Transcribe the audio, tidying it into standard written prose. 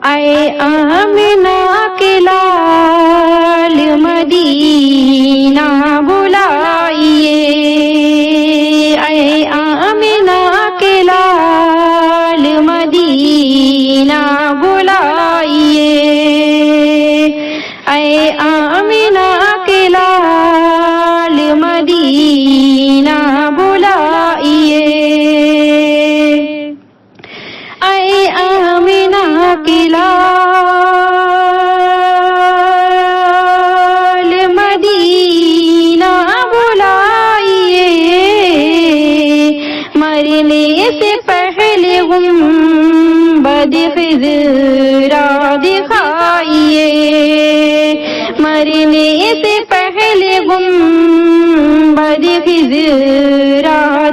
اے آمنہ کے لال مدینہ بلائیے، اے آمنہ کے لال مدینہ بلائیے، اے آمنہ کے لال مدینہ بلائیے، اے آمنہ کے لال مدینہ بلائیے، مرنے سے پہلے گنبد خضرا دکھائیے، مرنے سے پہلے گنبد خضرا